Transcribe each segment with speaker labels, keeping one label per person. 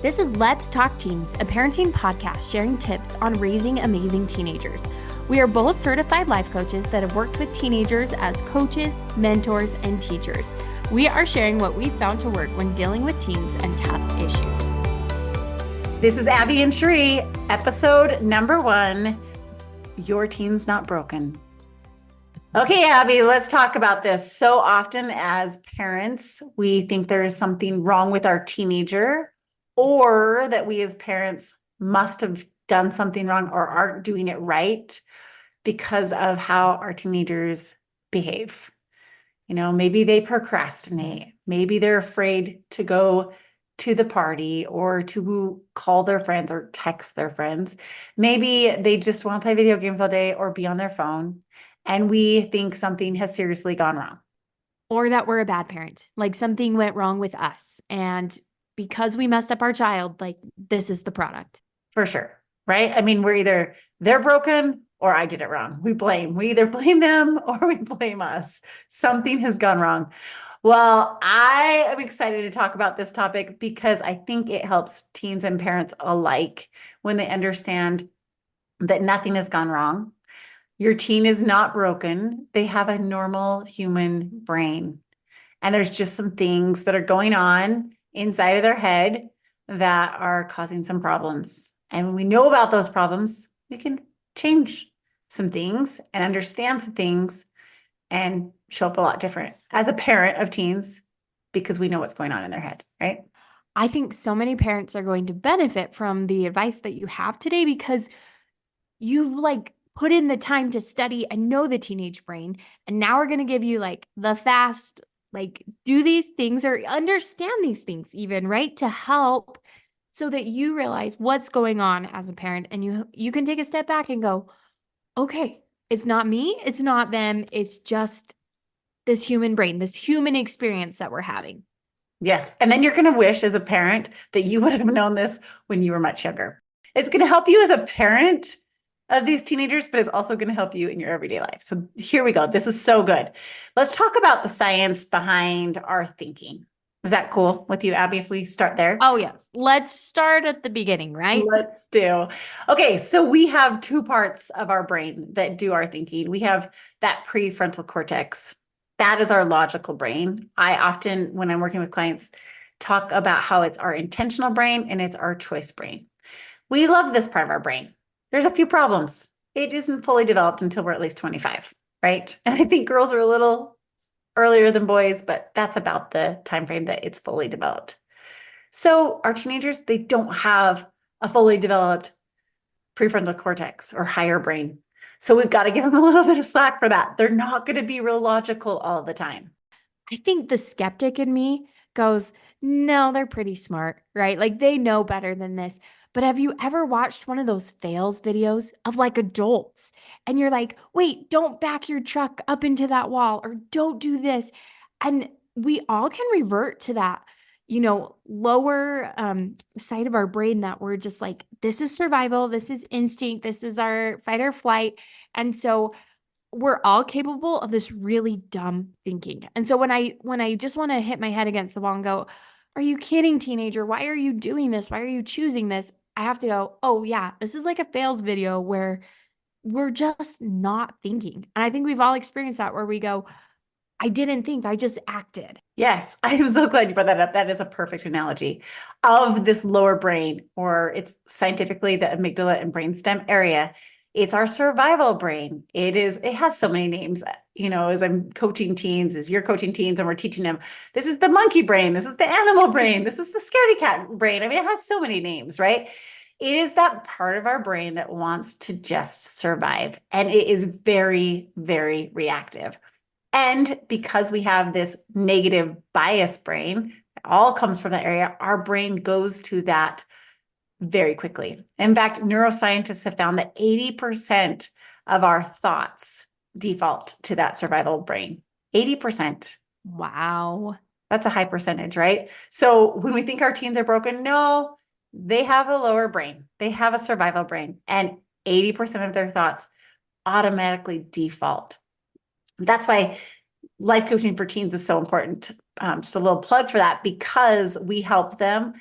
Speaker 1: This is Let's Talk Teens, a parenting podcast sharing tips on raising amazing teenagers. We are both certified life coaches that have worked with teenagers as coaches, mentors, and teachers. We are sharing what we found to work when dealing with teens and tough issues.
Speaker 2: This is Abbi and Cheree, episode number 1, Your Teen's Not Broken. Okay, Abbi, let's talk about this. So often as parents, we think there is something wrong with our teenager, or that we as parents must have done something wrong or aren't doing it right because of how our teenagers behave. You know, maybe they procrastinate. Maybe they're afraid to go to the party or to call their friends or text their friends. Maybe they just want to play video games all day or be on their phone. And we think something has seriously gone wrong.
Speaker 1: Or that we're a bad parent, like something went wrong with us. And because we messed up our child, like this is the product.
Speaker 2: For sure, right? I mean, they're broken or I did it wrong. We either blame them or we blame us. Something has gone wrong. Well, I am excited to talk about this topic because I think it helps teens and parents alike when they understand that nothing has gone wrong. Your teen is not broken. They have a normal human brain. And there's just some things that are going on inside of their head that are causing some problems. And when we know about those problems, we can change some things and understand some things and show up a lot different as a parent of teens because we know what's going on in their head, right?
Speaker 1: I think so many parents are going to benefit from the advice that you have today because you've put in the time to study and know the teenage brain. And now we're going to give you the fast, do these things or understand these things even, right? To help so that you realize what's going on as a parent and you can take a step back and go, okay, it's not me, it's not them, it's just this human brain, this human experience that we're having.
Speaker 2: Yes. And then you're going to wish as a parent that you would have known this when you were much younger. It's going to help you as a parent of these teenagers, but it's also going to help you in your everyday life. So here we go. This is so good. Let's talk about the science behind our thinking. Is that cool with you, Abbi, if we start there?
Speaker 1: Oh, yes. Let's start at the beginning, right?
Speaker 2: Let's do. Okay, so we have 2 parts of our brain that do our thinking. We have that prefrontal cortex. That is our logical brain. I often, when I'm working with clients, talk about how it's our intentional brain and it's our choice brain. We love this part of our brain. There's a few problems. It isn't fully developed until we're at least 25, right? And I think girls are a little earlier than boys, but that's about the time frame that it's fully developed. So our teenagers, they don't have a fully developed prefrontal cortex or higher brain. So we've got to give them a little bit of slack for that. They're not going to be real logical all the time.
Speaker 1: I think the skeptic in me goes, no, they're pretty smart, right? They know better than this. But have you ever watched one of those fails videos of adults? And you're like, wait, don't back your truck up into that wall or don't do this. And we all can revert to that, lower side of our brain that we're just like, this is survival. This is instinct. This is our fight or flight. And so we're all capable of this really dumb thinking. And so when I just want to hit my head against the wall and go, are you kidding, teenager? Why are you doing this? Why are you choosing this? I have to go, oh yeah, this is like a fails video where we're just not thinking. And I think we've all experienced that where we go, I didn't think, I just acted.
Speaker 2: Yes, I'm so glad you brought that up. That is a perfect analogy of this lower brain, or it's scientifically the amygdala and brainstem area. It's our survival brain. It has so many names, as I'm coaching teens, as you're coaching teens and we're teaching them, this is the monkey brain. This is the animal brain. This is the scaredy cat brain. I mean, it has so many names, right? It is that part of our brain that wants to just survive. And it is very, very reactive. And because we have this negative bias brain, it all comes from that area, our brain goes to that very quickly. In fact, neuroscientists have found that 80% of our thoughts default to that survival brain. 80%.
Speaker 1: Wow.
Speaker 2: That's a high percentage, right? So when we think our teens are broken, no, they have a lower brain. They have a survival brain, and 80% of their thoughts automatically default. That's why life coaching for teens is so important. Just a little plug for that, because we help them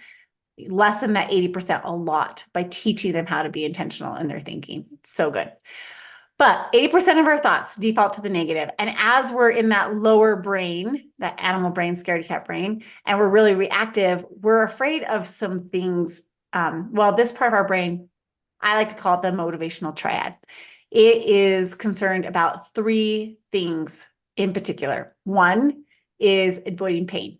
Speaker 2: lessen that 80% a lot by teaching them how to be intentional in their thinking. It's so good. But 80% of our thoughts default to the negative. And as we're in that lower brain, that animal brain, scaredy cat brain, and we're really reactive, we're afraid of some things. Well, this part of our brain, I like to call it the motivational triad. It is concerned about three things in particular. One is avoiding pain.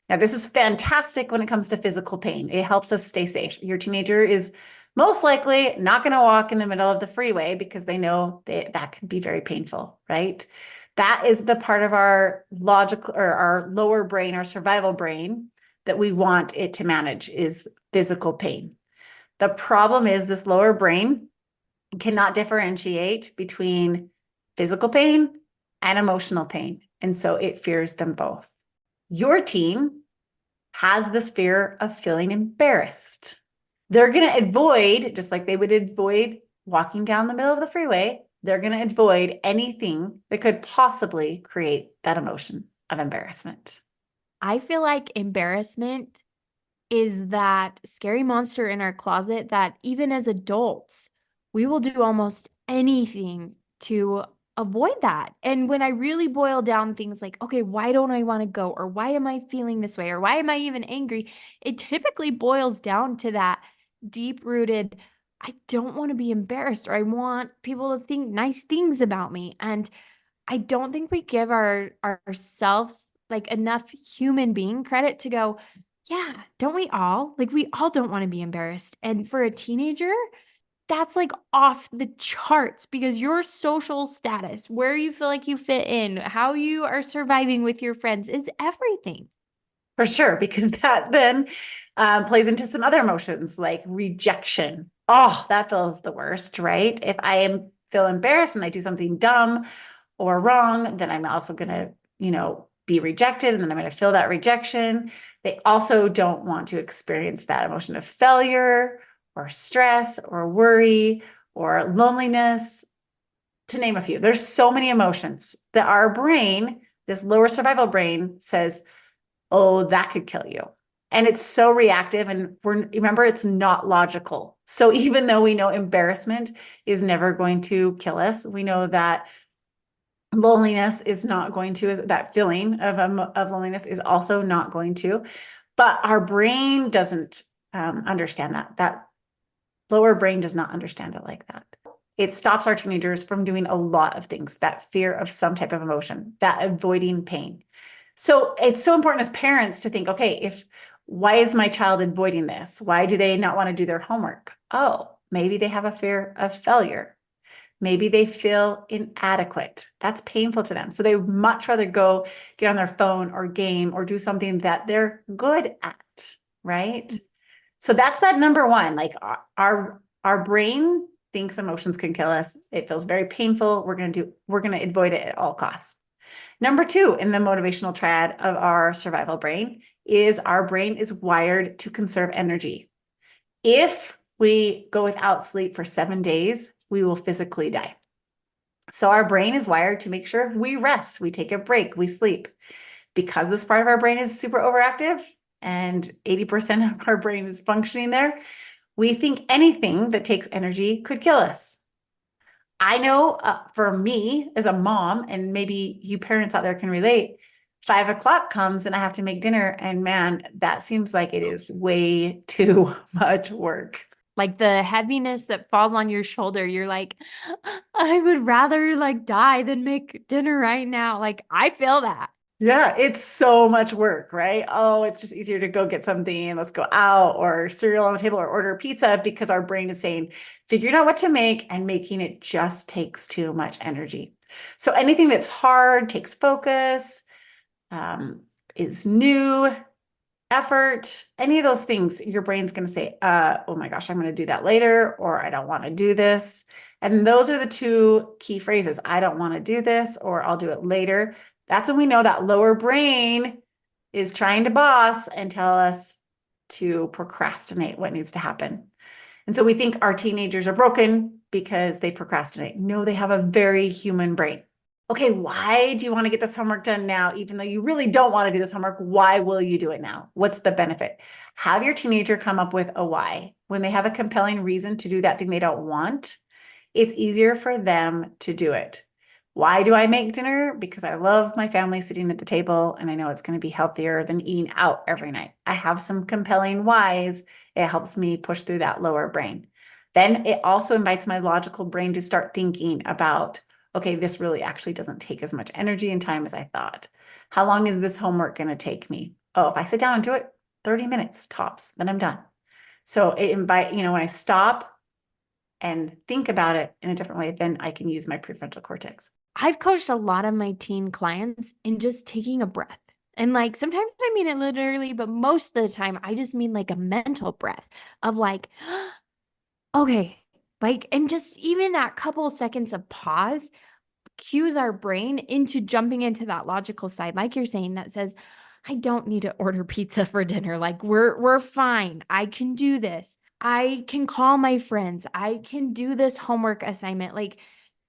Speaker 2: Now, this is fantastic when it comes to physical pain. It helps us stay safe. Your teenager is most likely not going to walk in the middle of the freeway because they know that can be very painful, right? That is the part of our logical or our lower brain, our survival brain, that we want it to manage is physical pain. The problem is this lower brain cannot differentiate between physical pain and emotional pain. And so it fears them both. Your teen has this fear of feeling embarrassed. They're going to avoid, just like they would avoid walking down the middle of the freeway, they're going to avoid anything that could possibly create that emotion of embarrassment.
Speaker 1: I feel like embarrassment is that scary monster in our closet that even as adults, we will do almost anything to avoid that. And when I really boil down things like, okay, why don't I want to go? Or why am I feeling this way? Or why am I even angry? It typically boils down to that deep rooted, I don't want to be embarrassed, or I want people to think nice things about me. And I don't think we give ourselves like enough human being credit to go, yeah, don't we all? Like we all don't want to be embarrassed. And for a teenager, that's like off the charts because your social status, where you feel like you fit in, how you are surviving with your friends is everything.
Speaker 2: For sure, because that then plays into some other emotions like rejection. Oh, that feels the worst, right? If feel embarrassed and I do something dumb or wrong, then I'm also going to, be rejected, and then I'm going to feel that rejection. They also don't want to experience that emotion of failure or stress or worry or loneliness, to name a few. There's so many emotions that our brain, this lower survival brain, says, oh, that could kill you. And it's so reactive. And remember, it's not logical. So even though we know embarrassment is never going to kill us, we know that loneliness is not going to, that feeling of loneliness is also not going to, but our brain doesn't understand that. That lower brain does not understand it like that. It stops our teenagers from doing a lot of things, that fear of some type of emotion, that avoiding pain. So it's so important as parents to think, okay, why is my child avoiding this? Why do they not want to do their homework? Oh, maybe they have a fear of failure. Maybe they feel inadequate. That's painful to them. So they would much rather go get on their phone or game or do something that they're good at, right? So that's that number one. Like our brain thinks emotions can kill us. It feels very painful. We're going to avoid it at all costs. Number two in the motivational triad of our survival brain is our brain is wired to conserve energy. If we go without sleep for 7 days, we will physically die. So our brain is wired to make sure we rest, we take a break, we sleep. Because this part of our brain is super overactive and 80% of our brain is functioning there, we think anything that takes energy could kill us. I know for me as a mom, and maybe you parents out there can relate, 5 o'clock comes and I have to make dinner. And man, that seems like it is way too much work.
Speaker 1: Like the heaviness that falls on your shoulder, you're like, I would rather like die than make dinner right now. Like I feel that.
Speaker 2: Yeah, it's so much work, right? Oh, it's just easier to go get something. Let's go out or cereal on the table or order pizza because our brain is saying, figuring out what to make, and making it just takes too much energy. So anything that's hard takes focus, is new, effort, any of those things, your brain's going to say, oh my gosh, I'm going to do that later, or I don't want to do this. And those are the two key phrases. I don't want to do this, or I'll do it later. That's when we know that lower brain is trying to boss and tell us to procrastinate what needs to happen. And so we think our teenagers are broken because they procrastinate. No, they have a very human brain. Okay, why do you want to get this homework done now, even though you really don't want to do this homework? Why will you do it now? What's the benefit? Have your teenager come up with a why. When they have a compelling reason to do that thing they don't want, it's easier for them to do it. Why do I make dinner? Because I love my family sitting at the table and I know it's going to be healthier than eating out every night. I have some compelling whys. It helps me push through that lower brain. Then it also invites my logical brain to start thinking about, okay, this really actually doesn't take as much energy and time as I thought. How long is this homework going to take me? Oh, if I sit down and do it, 30 minutes tops, then I'm done. So it when I stop and think about it in a different way, then I can use my prefrontal cortex.
Speaker 1: I've coached a lot of my teen clients in just taking a breath. And like sometimes I mean it literally, but most of the time I just mean like a mental breath of like, okay, like, and just even that couple seconds of pause cues our brain into jumping into that logical side, like you're saying, that says, I don't need to order pizza for dinner. Like we're fine. I can do this. I can call my friends. I can do this homework assignment. Like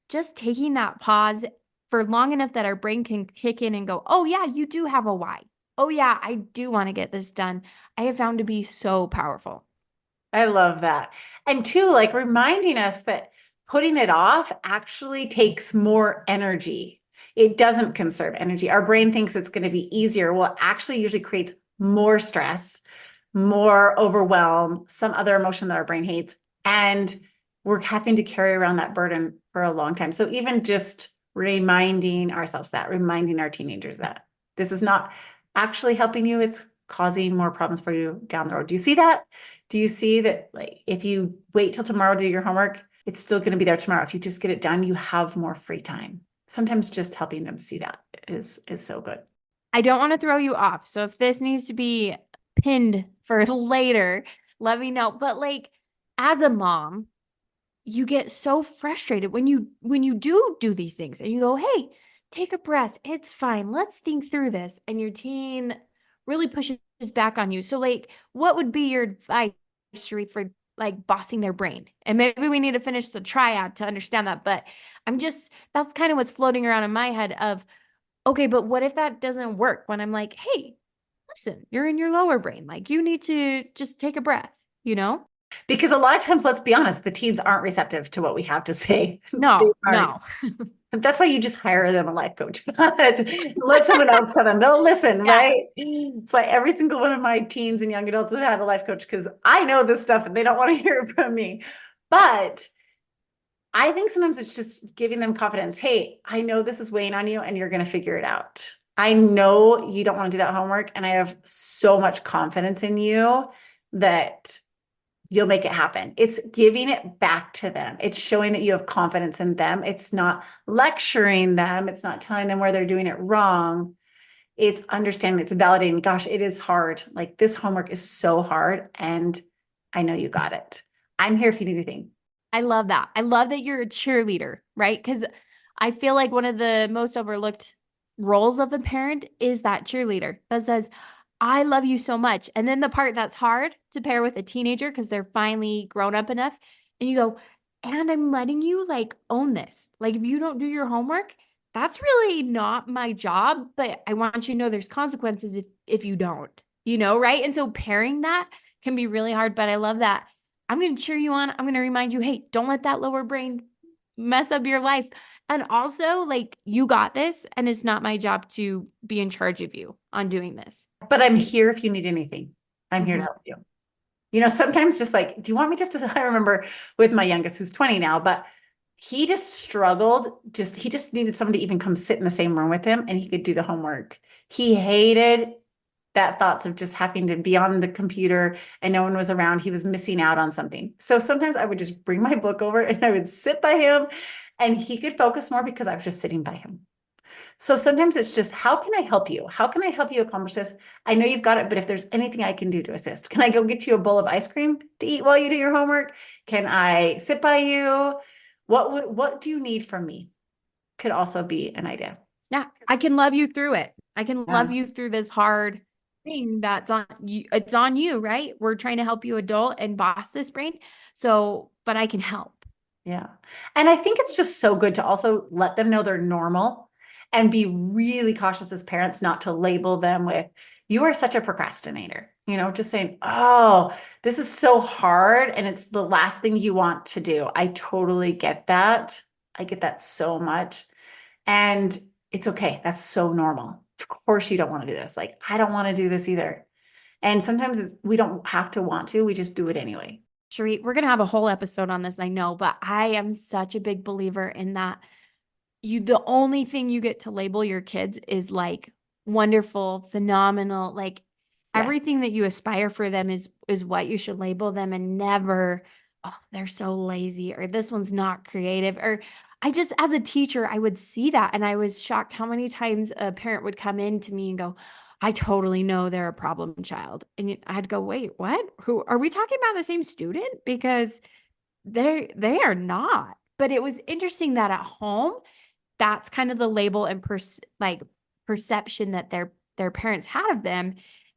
Speaker 1: just taking that pause for long enough that our brain can kick in and go, oh, yeah, you do have a why. Oh, yeah, I do want to get this done. I have found to be so powerful.
Speaker 2: I love that. And two, like reminding us that putting it off actually takes more energy. It doesn't conserve energy. Our brain thinks it's going to be easier. Well, it actually usually creates more stress, more overwhelm, some other emotion that our brain hates. And we're having to carry around that burden for a long time. So even just reminding ourselves that, reminding our teenagers that this is not actually helping you, it's causing more problems for you down the road. Do you see that? Do you see that, like, if you wait till tomorrow to do your homework, it's still going to be there tomorrow. If you just get it done, you have more free time. Sometimes just helping them see that is so good.
Speaker 1: I don't want to throw you off. So if this needs to be pinned for later, let me know. But like as a mom, you get so frustrated when you do these things and you go, hey, take a breath, it's fine, let's think through this, and your teen really pushes back on you. So like what would be your advice, Cheree, for like bossing their brain? And maybe we need to finish the triad to understand that, but I'm just, that's kind of what's floating around in my head of, okay, but what if that doesn't work when I'm like, hey, listen, you're in your lower brain, like you need to just take a breath, you know?
Speaker 2: Because a lot of times, let's be honest, the teens aren't receptive to what we have to say. They
Speaker 1: No,
Speaker 2: aren't.
Speaker 1: no.
Speaker 2: That's why you just hire them a life coach. Let someone else tell them. They'll listen,
Speaker 1: Yeah.
Speaker 2: right? That's why every single one of my teens and young adults have had a life coach because I know this stuff and they don't want to hear it from me. But I think sometimes it's just giving them confidence. Hey, I know this is weighing on you and you're going to figure it out. I know you don't want to do that homework. And I have so much confidence in you that you'll make it happen. It's giving it back to them. It's showing that you have confidence in them. It's not lecturing them. It's not telling them where they're doing it wrong. It's understanding, it's validating. Gosh, it is hard. Like this homework is so hard. And I know you got it. I'm here if you need anything.
Speaker 1: I love that. I love that you're a cheerleader, right? Because I feel like one of the most overlooked roles of a parent is that cheerleader that says, I love you so much. And then the part that's hard to pair with a teenager because they're finally grown up enough. And you go, and I'm letting you like own this. Like if you don't do your homework, that's really not my job, but I want you to know there's consequences if you don't, right? And so pairing that can be really hard, but I love that. I'm going to cheer you on. I'm going to remind you, hey, don't let that lower brain mess up your life. And also, like, you got this, and it's not my job to be in charge of you on doing this.
Speaker 2: But I'm here if you need anything. I'm here to
Speaker 1: Mhm.
Speaker 2: help you. Sometimes just like, do you want me just to, I remember with my youngest who's 20 now, but he just struggled. He just needed someone to even come sit in the same room with him and he could do the homework. He hated that thoughts of just having to be on the computer and no one was around. He was missing out on something. So sometimes I would just bring my book over and I would sit by him and he could focus more because I was just sitting by him. So sometimes it's just, how can I help you? How can I help you accomplish this? I know you've got it, but if there's anything I can do to assist, can I go get you a bowl of ice cream to eat while you do your homework? Can I sit by you? What do you need from me? Could also be an idea.
Speaker 1: Yeah, I can love you through it. I can love
Speaker 2: Yeah.
Speaker 1: you through this hard thing that's on you. It's on you, right? We're trying to help you adult and boss this brain. So, but I can help.
Speaker 2: Yeah. And I think it's just so good to also let them know they're normal and be really cautious as parents not to label them with, you are such a procrastinator. Just saying, oh, this is so hard and it's the last thing you want to do. I totally get that. I get that so much. And it's okay. That's so normal. Of course, you don't want to do this. Like, I don't want to do this either. And sometimes we don't have to want to, we just do it anyway.
Speaker 1: Cheree, we're going to have a whole episode on this, I know, but I am such a big believer in that the only thing you get to label your kids is like wonderful, phenomenal, like
Speaker 2: Yes.
Speaker 1: everything that you aspire for them is what you should label them, and never, oh, they're so lazy, or this one's not creative. Or I just, as a teacher, I would see that and I was shocked how many times a parent would come in to me and go, I totally know they're a problem child. And I'd go, wait, what? Who are we talking about? The same student? Because they are not. But it was interesting that at home, that's kind of the label and like perception that their parents had of them.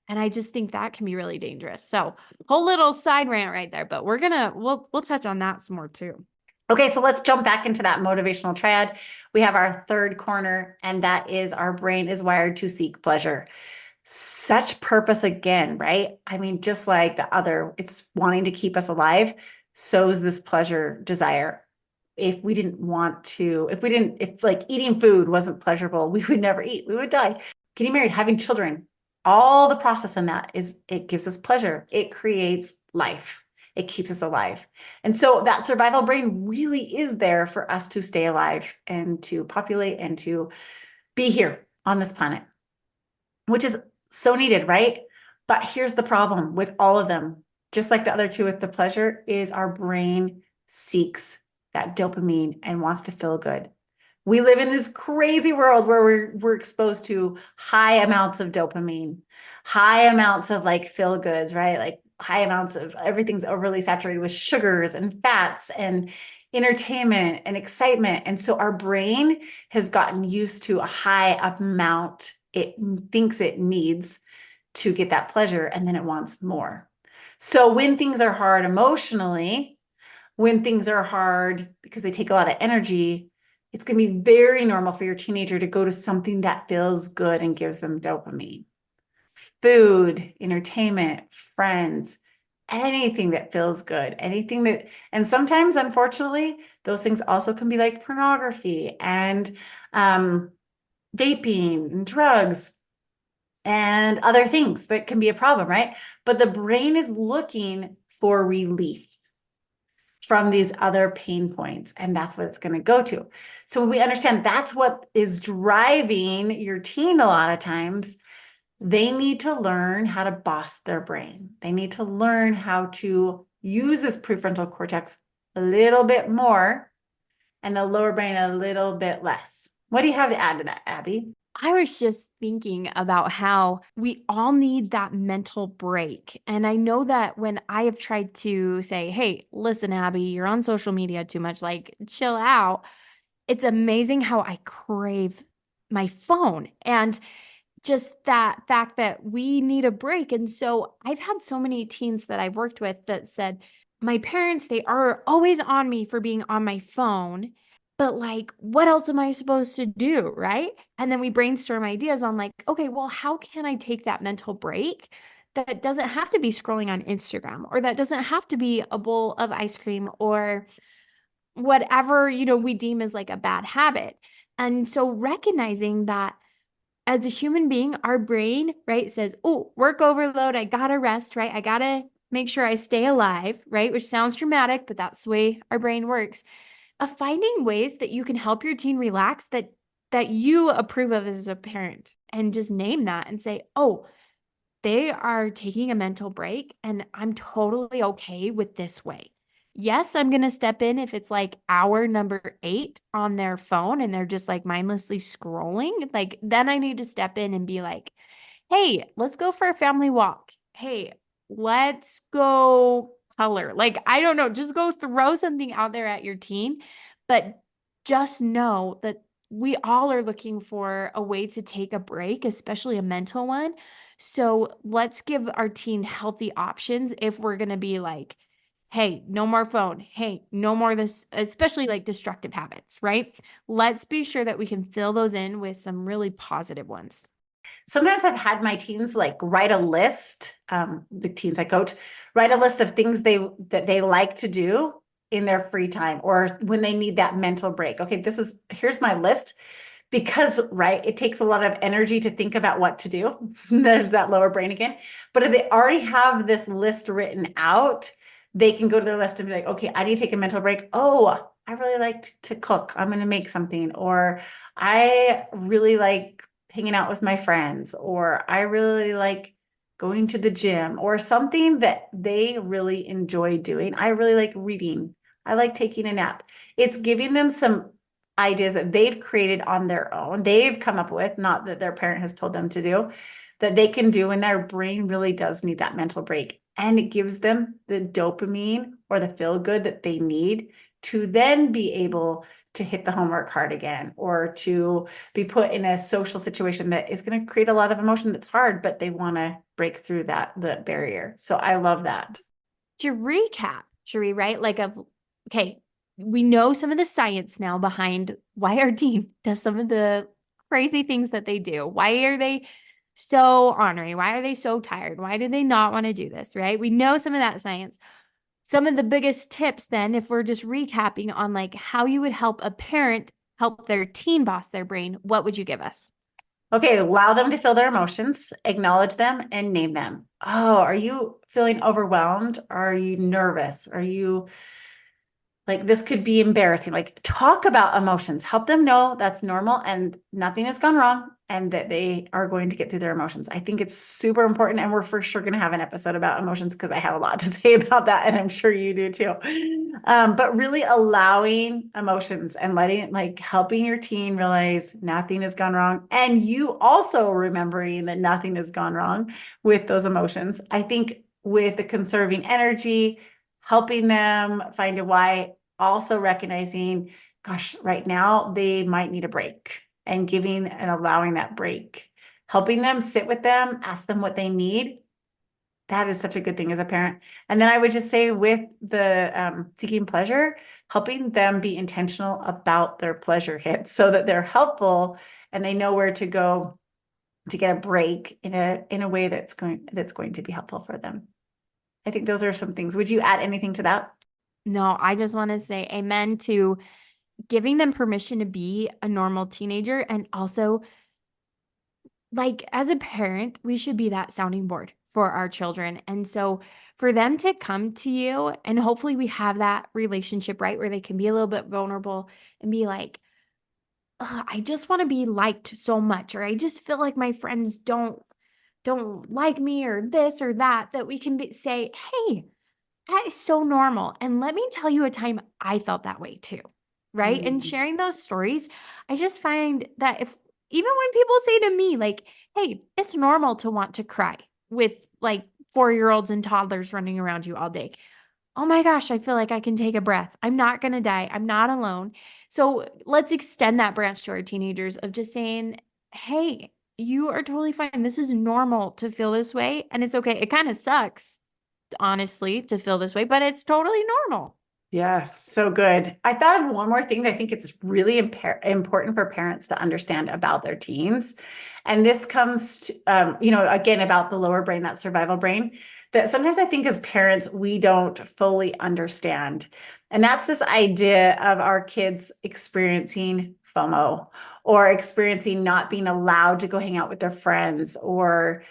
Speaker 1: And I just think that can be really dangerous. So whole little side rant right there, but we'll touch on that some more too.
Speaker 2: Okay, so let's jump back into that motivational triad. We have our third corner, and that is our brain is wired to seek pleasure. Such purpose again, right? I mean, just like the other, it's wanting to keep us alive. So is this pleasure desire. If we didn't want to, if like eating food wasn't pleasurable, we would never eat. We would die. Getting married, having children, all the process in that is it gives us pleasure. It creates life. It keeps us alive. And so that survival brain really is there for us to stay alive and to populate and to be here on this planet, which is so needed, right? But here's the problem with all of them, just like the other two with the pleasure, is our brain seeks that dopamine and wants to feel good. We live in this crazy world where we're exposed to high amounts of dopamine, high amounts of like feel goods, right? Like high amounts of everything's overly saturated with sugars and fats and entertainment and excitement. And so our brain has gotten used to a high amount it thinks it needs to get that pleasure, and then it wants more. So when things are hard emotionally, when things are hard because they take a lot of energy, it's going to be very normal for your teenager to go to something that feels good and gives them dopamine. Food, entertainment, friends, anything that feels good, anything that, and sometimes, unfortunately, those things also can be like pornography and vaping and drugs and other things that can be a problem, right? But the brain is looking for relief from these other pain points, and that's what it's going to go to. So we understand that's what is driving your teen a lot of times. They need to learn how to boss their brain. They need to learn how to use this prefrontal cortex a little bit more and the lower brain a little bit less. What do you have to add to that, Abby?
Speaker 1: I was just thinking about how we all need that mental break. And I know that when I have tried to say, hey, listen, Abby, you're on social media too much, like chill out, it's amazing how I crave my phone and just that fact that we need a break. And so I've had so many teens that I've worked with that said, my parents, they are always on me for being on my phone. But like, what else am I supposed to do? Right. And then we brainstorm ideas on like, okay, well, how can I take that mental break that doesn't have to be scrolling on Instagram, or that doesn't have to be a bowl of ice cream, or whatever, we deem as like a bad habit. And so recognizing that as a human being, our brain, right, says, oh, work overload. I got to rest, right? I got to make sure I stay alive, right? Which sounds dramatic, but that's the way our brain works. Of finding ways that you can help your teen relax that you approve of as a parent, and just name that and say, oh, they are taking a mental break and I'm totally okay with this way. Yes, I'm going to step in if it's like hour number 8 on their phone and they're just like mindlessly scrolling. Like, then I need to step in and be like, hey, let's go for a family walk. Hey, let's go color. Like, I don't know, just go throw something out there at your teen, but just know that we all are looking for a way to take a break, especially a mental one. So let's give our teen healthy options if we're going to be like Hey, no more phone. Hey, no more this, especially like destructive habits, right? Let's be sure that we can fill those in with some really positive ones.
Speaker 2: Sometimes I've had my teens like write a list, the teens I coach, write a list of things that they like to do in their free time or when they need that mental break. Okay, here's my list because, right, it takes a lot of energy to think about what to do. There's that lower brain again. But if they already have this list written out, they can go to their list and be like, okay, I need to take a mental break. Oh, I really like to cook. I'm going to make something. Or I really like hanging out with my friends. Or I really like going to the gym or something that they really enjoy doing. I really like reading. I like taking a nap. It's giving them some ideas that they've created on their own, they've come up with, not that their parent has told them to do, that they can do when their brain really does need that mental break. And it gives them the dopamine or the feel good that they need to then be able to hit the homework hard again or to be put in a social situation that is going to create a lot of emotion that's hard, but they want to break through the barrier. So I love that.
Speaker 1: To recap, Cheree, right? Okay, we know some of the science now behind why our team does some of the crazy things that they do. Why are they so ornery? Why are they so tired? Why do they not want to do this, right? We know some of that science. Some of the biggest tips then, if we're just recapping on like how you would help a parent help their teen boss their brain, what would you give us?
Speaker 2: Okay, allow them to feel their emotions, acknowledge them, and name them. Oh, are you feeling overwhelmed? Are you nervous? Are you like this could be embarrassing? Like, talk about emotions, help them know that's normal and nothing has gone wrong and that they are going to get through their emotions. I think it's super important. And we're for sure going to have an episode about emotions because I have a lot to say about that. And I'm sure you do too. But really allowing emotions and letting, like, helping your teen realize nothing has gone wrong. And you also remembering that nothing has gone wrong with those emotions. I think with the conserving energy, helping them find a why, also recognizing, gosh, right now they might need a break and giving and allowing that break, helping them, sit with them, ask them what they need. That is such a good thing as a parent. And then I would just say with the seeking pleasure, helping them be intentional about their pleasure hits so that they're helpful and they know where to go to get a break in a way that's going to be helpful for them. I think those are some things. Would you add anything to that?
Speaker 1: No, I just want to say amen to giving them permission to be a normal teenager. And also, like, as a parent, we should be that sounding board for our children. And so, for them to come to you, and hopefully, we have that relationship, right, where they can be a little bit vulnerable and be like, "Ugh, I just want to be liked so much, or I just feel like my friends don't like me, or this or that," that we can say, "Hey, that is so normal. And let me tell you a time I felt that way too." Right. And
Speaker 2: Mm.
Speaker 1: sharing those stories, I just find that if even when people say to me, like, hey, it's normal to want to cry with like 4-year-olds and toddlers running around you all day. Oh my gosh, I feel like I can take a breath. I'm not going to die. I'm not alone. So let's extend that branch to our teenagers of just saying, hey, you are totally fine. This is normal to feel this way. And it's okay. It kind of sucks, honestly, to feel this way, but it's totally normal.
Speaker 2: Yes, so good. I thought of one more thing that I think it's really important for parents to understand about their teens. And this comes to, again, about the lower brain, that survival brain, that sometimes I think as parents, we don't fully understand. And that's this idea of our kids experiencing FOMO or experiencing not being allowed to go hang out with their friends, or,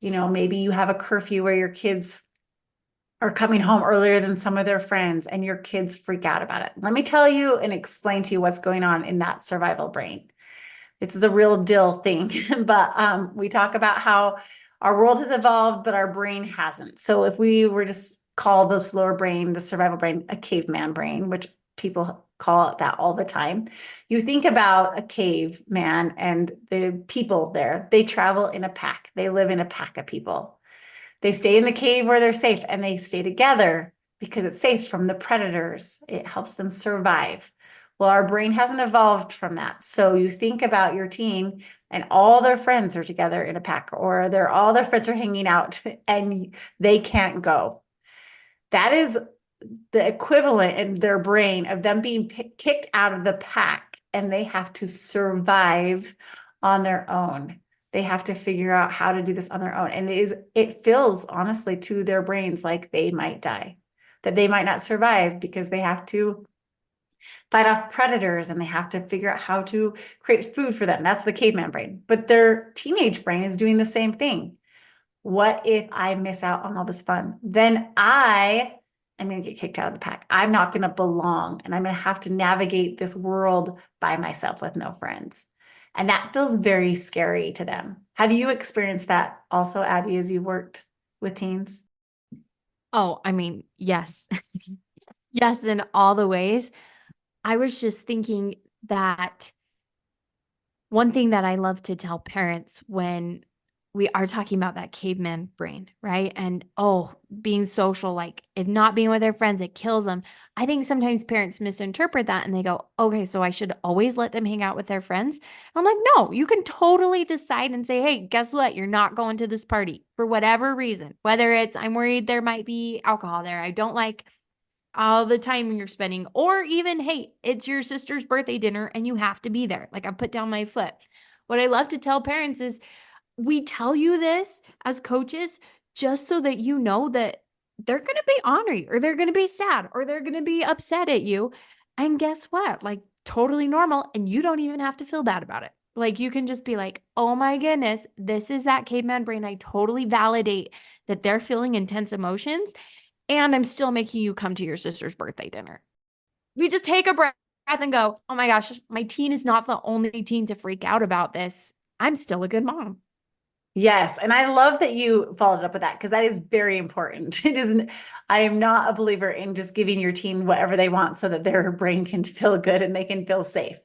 Speaker 2: maybe you have a curfew where your kids are coming home earlier than some of their friends and your kids freak out about it. Let me tell you and explain to you what's going on in that survival brain. This is a real deal thing, but we talk about how our world has evolved, but our brain hasn't. So if we were to call this lower brain, the survival brain, a caveman brain, which people call it that all the time, you think about a caveman and the people there, they travel in a pack. They live in a pack of people. They stay in the cave where they're safe and they stay together because it's safe from the predators. It helps them survive. Well, our brain hasn't evolved from that. So you think about your teen and all their friends are together in a pack, or all their friends are hanging out and they can't go. That is the equivalent in their brain of them being kicked out of the pack, and they have to survive on their own. They have to figure out how to do this on their own. And it feels honestly to their brains like they might die, that they might not survive because they have to fight off predators and they have to figure out how to create food for them. That's the caveman brain. But their teenage brain is doing the same thing. What if I miss out on all this fun? Then I'm going to get kicked out of the pack. I'm not going to belong, and I'm going to have to navigate this world by myself with no friends. And that feels very scary to them. Have you experienced that also, Abby, as you worked with teens?
Speaker 1: Oh, I mean, yes. Yes, in all the ways. I was just thinking that one thing that I love to tell parents when we are talking about that caveman brain, right? And oh, being social, like if not being with their friends, it kills them. I think sometimes parents misinterpret that and they go, okay, so I should always let them hang out with their friends. I'm like, no, you can totally decide and say, hey, guess what? You're not going to this party for whatever reason, whether it's I'm worried there might be alcohol there. I don't like all the time you're spending, or even, hey, it's your sister's birthday dinner and you have to be there. Like I put down my foot. What I love to tell parents is we tell you this as coaches just so that you know that they're going to be honoring or they're going to be sad or they're going to be upset at you. And guess what? Like totally normal. And you don't even have to feel bad about it. Like you can just be like, oh my goodness, this is that caveman brain. I totally validate that they're feeling intense emotions. And I'm still making you come to your sister's birthday dinner. We just take a breath and go, oh my gosh, my teen is not the only teen to freak out about this. I'm still a good mom.
Speaker 2: Yes. And I love that you followed up with that because that is very important. It isn't, I am not a believer in just giving your teen whatever they want so that their brain can feel good and they can feel safe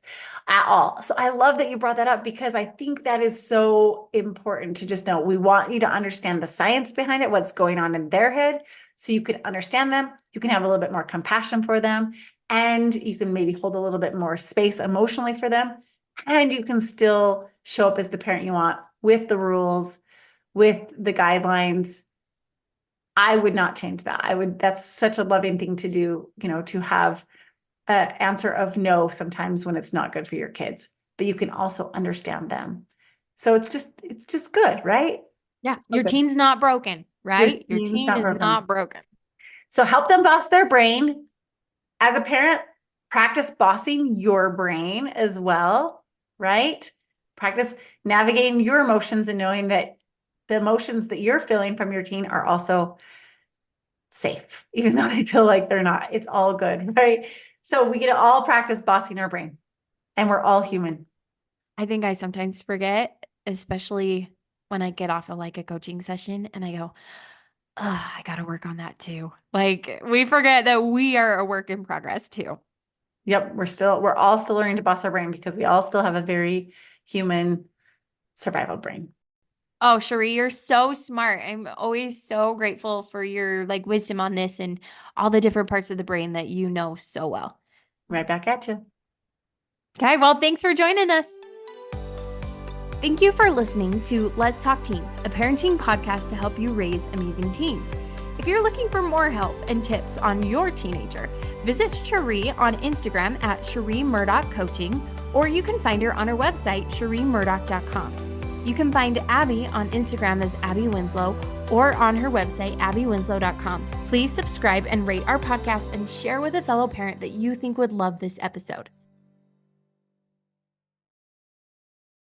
Speaker 2: at all. So I love that you brought that up because I think that is so important to just know. We want you to understand the science behind it, what's going on in their head, so you can understand them. You can have a little bit more compassion for them, and you can maybe hold a little bit more space emotionally for them. And you can still show up as the parent you want with the rules, with the guidelines. I would not change that. That's such a loving thing to do, to have an answer of no sometimes when it's not good for your kids, but you can also understand them. So it's just good, right?
Speaker 1: Yeah. Your
Speaker 2: Okay.
Speaker 1: teen's not broken,
Speaker 2: Your
Speaker 1: right? Your
Speaker 2: teen's
Speaker 1: teen
Speaker 2: not
Speaker 1: is
Speaker 2: broken.
Speaker 1: not broken.
Speaker 2: So help them boss their brain. As a parent, practice bossing your brain as well, right? Practice navigating your emotions and knowing that the emotions that you're feeling from your teen are also safe, even though I feel like they're not. It's all good, right? So we get to all practice bossing our brain, and we're all human.
Speaker 1: I think I sometimes forget, especially when I get off of like a coaching session and I go, oh, I got to work on that too. Like we forget that we are a work in progress too.
Speaker 2: Yep, we're all still learning to boss our brain because we all still have a very human survival brain.
Speaker 1: Oh, Cheree, you're so smart. I'm always so grateful for your like wisdom on this and all the different parts of the brain that you know so well.
Speaker 2: Right back at you.
Speaker 1: Okay, well, thanks for joining us. Thank you for listening to Let's Talk Teens, a parenting podcast to help you raise amazing teens. If you're looking for more help and tips on your teenager, visit Cheree on Instagram at Cheree Murdock Coaching, or you can find her on her website, ChereeMurdock.com. You can find Abbi on Instagram as Abbi Winslow or on her website, AbbiWinslow.com. Please subscribe and rate our podcast and share with a fellow parent that you think would love this episode.